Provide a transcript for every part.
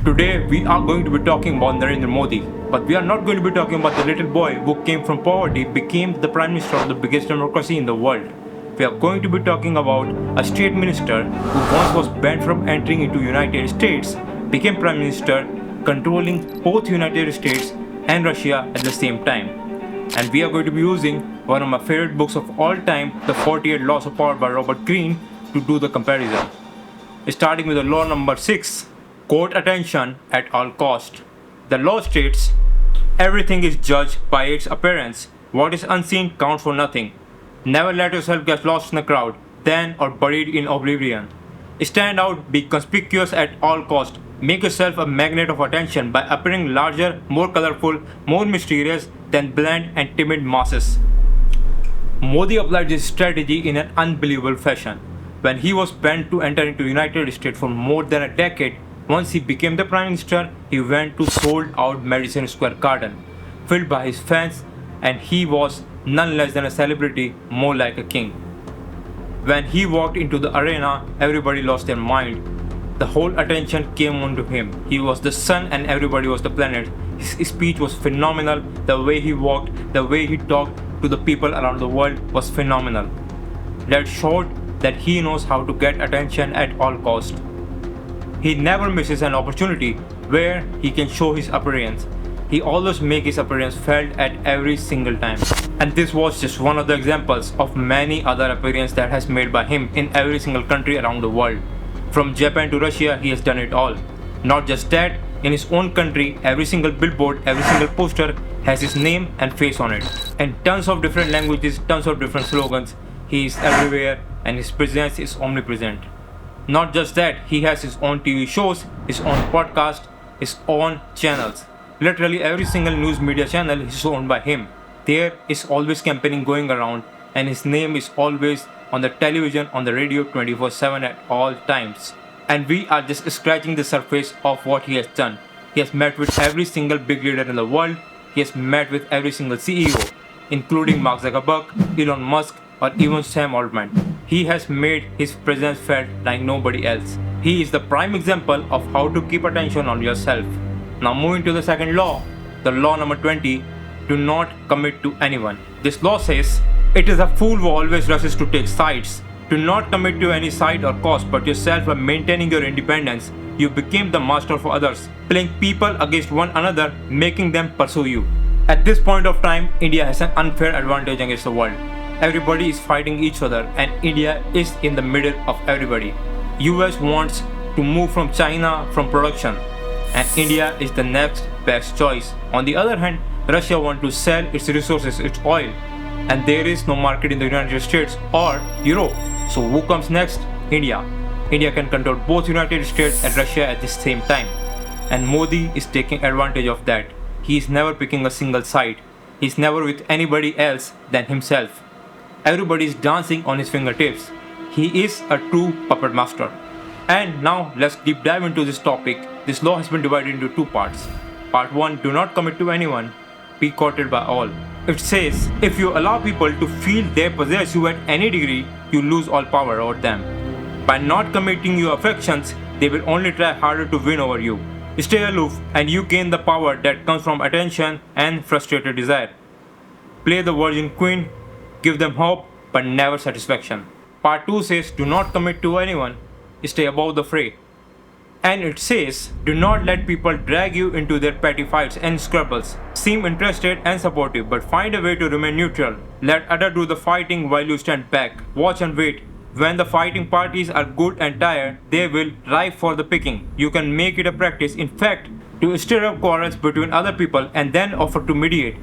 Today we are going to be talking about Narendra Modi, but we are not going to be talking about the little boy who came from poverty, became the Prime Minister of the biggest democracy in the world. We are going to be talking about a state minister who once was banned from entering into United States, became Prime Minister, controlling both United States and Russia at the same time. And we are going to be using one of my favorite books of all time, The 48 Laws of Power by Robert Greene, to do the comparison. Starting with the law number 6. Court attention at all cost. The law states, everything is judged by its appearance. What is unseen counts for nothing. Never let yourself get lost in the crowd, then or buried in oblivion. Stand out, be conspicuous at all cost. Make yourself a magnet of attention by appearing larger, more colorful, more mysterious than bland and timid masses. Modi applied this strategy in an unbelievable fashion. When he was banned to enter into United States for more than a decade, once he became the Prime Minister, he went to sold-out Madison Square Garden, filled by his fans, and he was none less than a celebrity, more like a king. When he walked into the arena, everybody lost their mind. The whole attention came onto him. He was the sun and everybody was the planet. His speech was phenomenal. The way he walked, the way he talked to the people around the world was phenomenal. That showed that he knows how to get attention at all cost. He never misses an opportunity where he can show his appearance. He always makes his appearance felt at every single time. And this was just one of the examples of many other appearances that has made by him in every single country around the world. From Japan to Russia, he has done it all. Not just that, in his own country, every single billboard, every single poster has his name and face on it. In tons of different languages, tons of different slogans, he is everywhere and his presence is omnipresent. Not just that, he has his own TV shows, his own podcast, his own channels. Literally every single news media channel is owned by him. There is always campaigning going around and his name is always on the television, on the radio 24/7 at all times. And we are just scratching the surface of what he has done. He has met with every single big leader in the world. He has met with every single CEO, including Mark Zuckerberg, Elon Musk, or even Sam Altman. He has made his presence felt like nobody else. He is the prime example of how to keep attention on yourself. Now moving to the second law, the law number 20, do not commit to anyone. This law says, it is a fool who always rushes to take sides. Do not commit to any side or cause but yourself by maintaining your independence. You became the master for others, playing people against one another, making them pursue you. At this point of time, India has an unfair advantage against the world. Everybody is fighting each other and India is in the middle of everybody. US wants to move from China from production and India is the next best choice. On the other hand, Russia wants to sell its resources, its oil, and there is no market in the United States or Europe. So who comes next? India. India can control both United States and Russia at the same time. And Modi is taking advantage of that. He is never picking a single side. He is never with anybody else than himself. Everybody is dancing on his fingertips. He is a true puppet master. And now let's deep dive into this topic. This law has been divided into two parts. Part 1, do not commit to anyone. Be courted by all. It says, if you allow people to feel they possess you at any degree, you lose all power over them. By not committing your affections, they will only try harder to win over you. Stay aloof and you gain the power that comes from attention and frustrated desire. Play the virgin queen. Give them hope, but never satisfaction. Part 2 says, do not commit to anyone. Stay above the fray. And it says, do not let people drag you into their petty fights and squabbles. Seem interested and supportive, but find a way to remain neutral. Let others do the fighting while you stand back. Watch and wait. When the fighting parties are good and tired, they will ripe for the picking. You can make it a practice, in fact, to stir up quarrels between other people and then offer to mediate,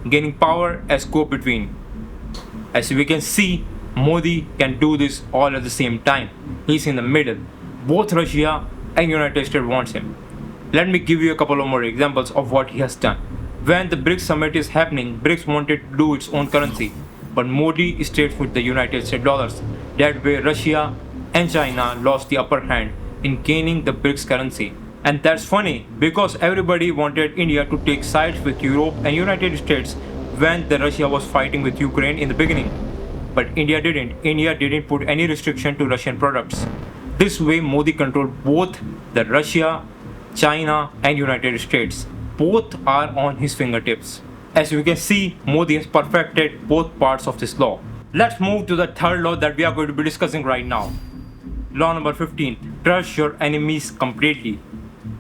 gaining power as go-between. As we can see, Modi can do this all at the same time. He's in the middle. Both Russia and United States wants him. Let me give you a couple of more examples of what he has done. When the BRICS summit is happening, BRICS wanted to do its own currency, but Modi stayed with the United States dollars. That way Russia and China lost the upper hand in gaining the BRICS currency. And that's funny because everybody wanted India to take sides with Europe and United States when the Russia was fighting with Ukraine in the beginning. But India didn't. India didn't put any restriction to Russian products. This way Modi controlled both the Russia China, and United States. Both are on his fingertips. As you can see, Modi has perfected both parts of this law. Let's move to the third law that we are going to be discussing right now. Law number 15. Crush your enemies completely.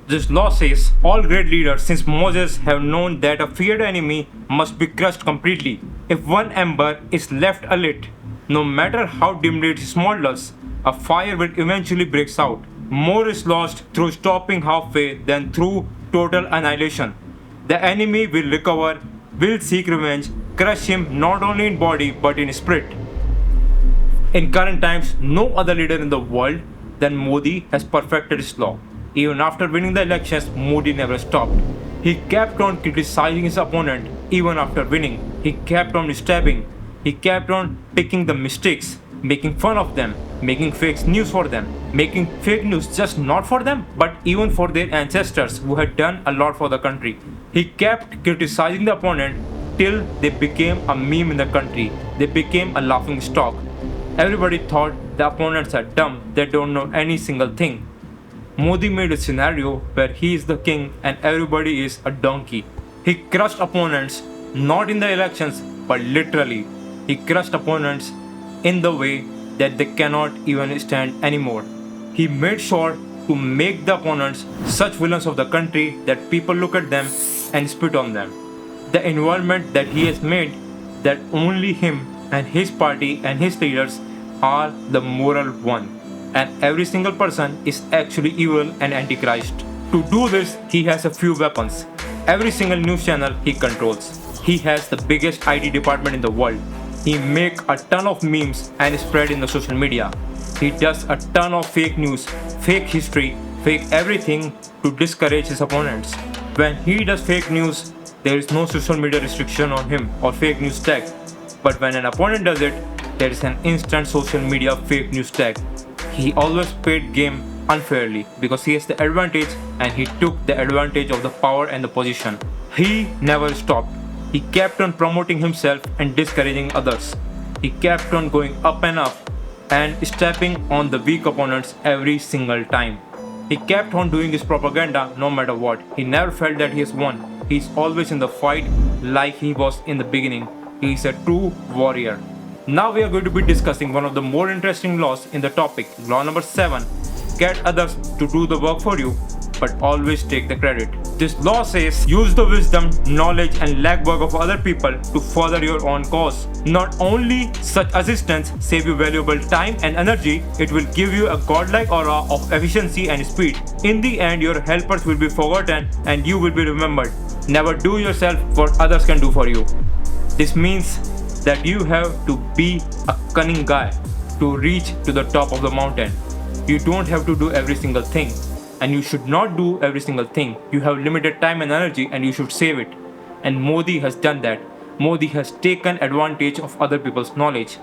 This law says all great leaders since Moses have known that a feared enemy must be crushed completely. If one ember is left alit, no matter how dimly it smolders, a fire will eventually break out. More is lost through stopping halfway than through total annihilation. The enemy will recover, will seek revenge, crush him not only in body but in spirit. In current times, no other leader in the world than Modi has perfected this law. Even after winning the elections, Modi never stopped. He kept on criticizing his opponent even after winning. He kept on stabbing. He kept on picking the mistakes, making fun of them, making fake news for them, making fake news just not for them, but even for their ancestors who had done a lot for the country. He kept criticizing the opponent till they became a meme in the country. They became a laughing stock. Everybody thought the opponents are dumb, they don't know any single thing. Modi made a scenario where he is the king and everybody is a donkey. He crushed opponents not in the elections but literally. He crushed opponents in the way that they cannot even stand anymore. He made sure to make the opponents such villains of the country that people look at them and spit on them. The environment that he has made that only him and his party and his leaders are the moral one. And every single person is actually evil and antichrist. To do this, he has a few weapons. Every single news channel he controls. He has the biggest IT department in the world. He makes a ton of memes and spread in the social media. He does a ton of fake news, fake history, fake everything to discourage his opponents. When he does fake news, there is no social media restriction on him or fake news tag. But when an opponent does it, there is an instant social media fake news tag. He always played game unfairly because he has the advantage and he took the advantage of the power and the position. He never stopped. He kept on promoting himself and discouraging others. He kept on going up and stepping on the weak opponents every single time. He kept on doing his propaganda no matter what. He never felt that he has won. He is always in the fight like he was in the beginning. He is a true warrior. Now we are going to be discussing one of the more interesting laws in the topic. Law number 7. Get others to do the work for you, but always take the credit. This law says use the wisdom, knowledge and legwork of other people to further your own cause. Not only such assistance save you valuable time and energy, it will give you a godlike aura of efficiency and speed. In the end, your helpers will be forgotten and you will be remembered. Never do yourself what others can do for you. This means that you have to be a cunning guy to reach to the top of the mountain. You don't have to do every single thing, and you should not do every single thing. You have limited time and energy and you should save it. And Modi has done that. Modi has taken advantage of other people's knowledge.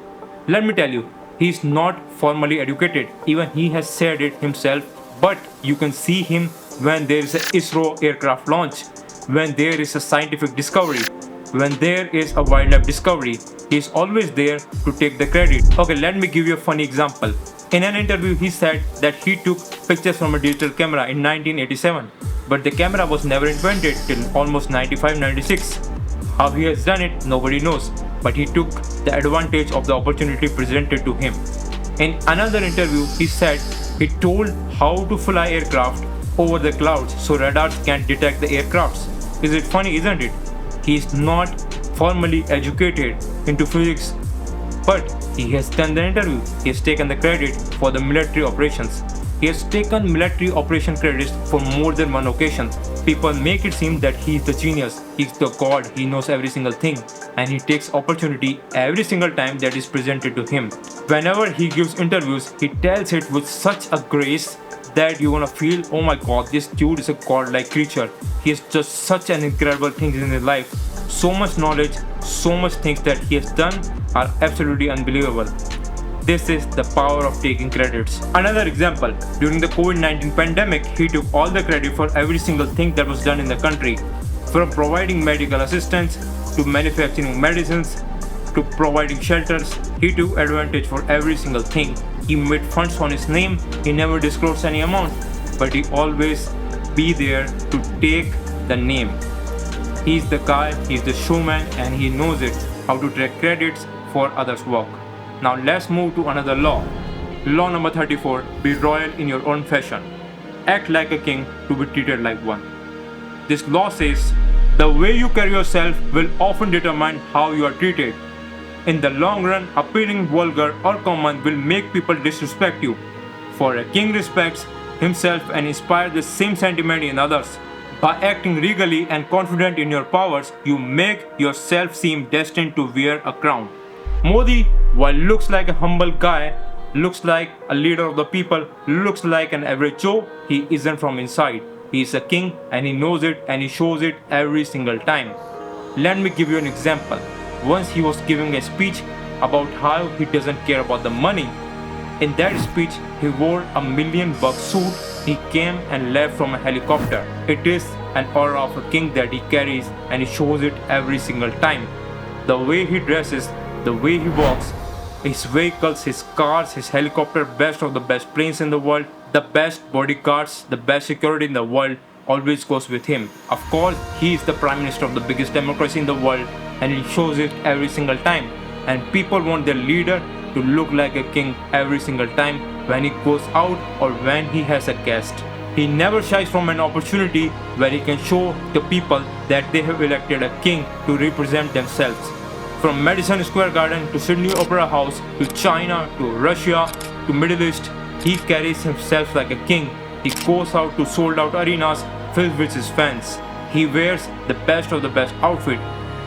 Let me tell you, he is not formally educated. Even he has said it himself, but you can see him when there is an ISRO aircraft launch, when there is a scientific discovery, when there is a wildlife discovery. He is always there to take the credit. Okay, let me give you a funny example. In an interview, he said that he took pictures from a digital camera in 1987, but the camera was never invented till almost 95-96. How he has done it, nobody knows, but he took the advantage of the opportunity presented to him. In another interview, he said he told how to fly aircraft over the clouds so radars can't detect the aircrafts. Is it funny, isn't it? He is not formally educated into physics, but he has done the interview. He has taken the credit for the military operations. He has taken military operation credits for more than one occasion. People make it seem that he is the genius, he is the god, he knows every single thing, and he takes opportunity every single time that is presented to him. Whenever he gives interviews, he tells it with such a grace that you're gonna feel, oh my god, this dude is a godlike creature. He has just such an incredible things in his life. So much knowledge, so much things that he has done are absolutely unbelievable. This is the power of taking credits. Another example, during the COVID-19 pandemic, he took all the credit for every single thing that was done in the country. From providing medical assistance, to manufacturing medicines, to providing shelters, he took advantage for every single thing. He made funds on his name, he never disclosed any amount, but he always be there to take the name. He's the guy, he's the showman, and he knows it, how to take credits for others' work. Now let's move to another law. Law number 34, be royal in your own fashion. Act like a king to be treated like one. This law says, the way you carry yourself will often determine how you are treated. In the long run, appearing vulgar or common will make people disrespect you. For a king respects himself and inspires the same sentiment in others. By acting regally and confident in your powers, you make yourself seem destined to wear a crown. Modi, while looks like a humble guy, looks like a leader of the people, looks like an average Joe, he isn't from inside. He is a king and he knows it and he shows it every single time. Let me give you an example. Once he was giving a speech about how he doesn't care about the money. In that speech, he wore a $1 million suit. He came and left from a helicopter. It is an aura of a king that he carries and he shows it every single time. The way he dresses, the way he walks, his vehicles, his cars, his helicopter, best of the best planes in the world, the best bodyguards, the best security in the world always goes with him. Of course, he is the prime minister of the biggest democracy in the world and he shows it every single time. And people want their leader to look like a king every single time when he goes out or when he has a guest. He never shies from an opportunity where he can show the people that they have elected a king to represent themselves. From Madison Square Garden to Sydney Opera House to China to Russia to Middle East, he carries himself like a king. He goes out to sold out arenas filled with his fans. He wears the best of the best outfit.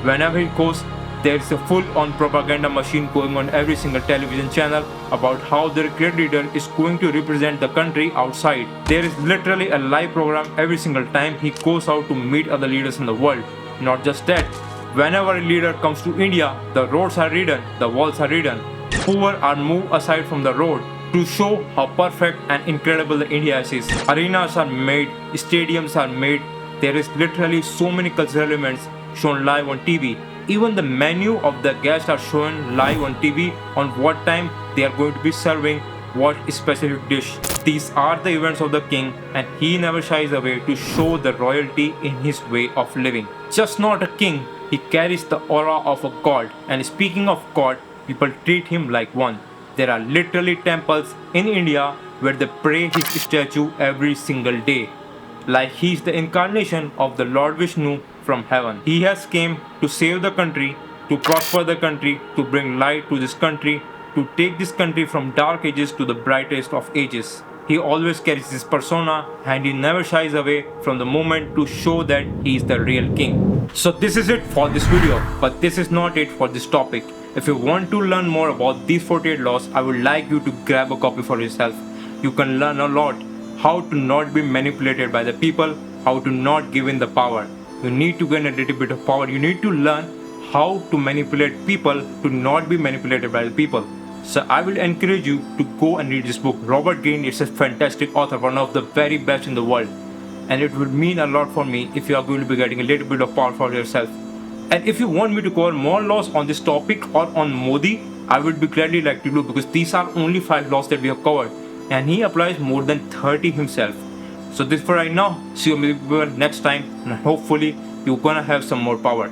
Whenever he goes, there is a full-on propaganda machine going on every single television channel about how their great leader is going to represent the country outside. There is literally a live program every single time he goes out to meet other leaders in the world. Not just that, whenever a leader comes to India, the roads are redone, the walls are redone, poor are moved aside from the road to show how perfect and incredible the India is. Arenas are made, stadiums are made. There is literally so many cultural elements shown live on TV. Even the menu of the guests are shown live on TV on what time they are going to be serving what specific dish. These are the events of the king and he never shies away to show the royalty in his way of living. Just not a king, he carries the aura of a god, and speaking of god, people treat him like one. There are literally temples in India where they pray his statue every single day. Like he is the incarnation of the Lord Vishnu from heaven. He has came to save the country, to prosper the country, to bring light to this country, to take this country from dark ages to the brightest of ages. He always carries his persona and he never shies away from the moment to show that he is the real king. So this is it for this video, but this is not it for this topic. If you want to learn more about these 48 laws, I would like you to grab a copy for yourself. You can learn a lot. How to not be manipulated by the people, how to not give in the power. You need to gain a little bit of power. You need to learn how to manipulate people to not be manipulated by the people. So I will encourage you to go and read this book. Robert Greene is a fantastic author, one of the very best in the world. And it would mean a lot for me if you are going to be getting a little bit of power for yourself. And if you want me to cover more laws on this topic or on Modi, I would be gladly like to do, because these are only 5 laws that we have covered. And he applies more than 30 himself. So this for right now. See you next time, and hopefully you're gonna have some more power.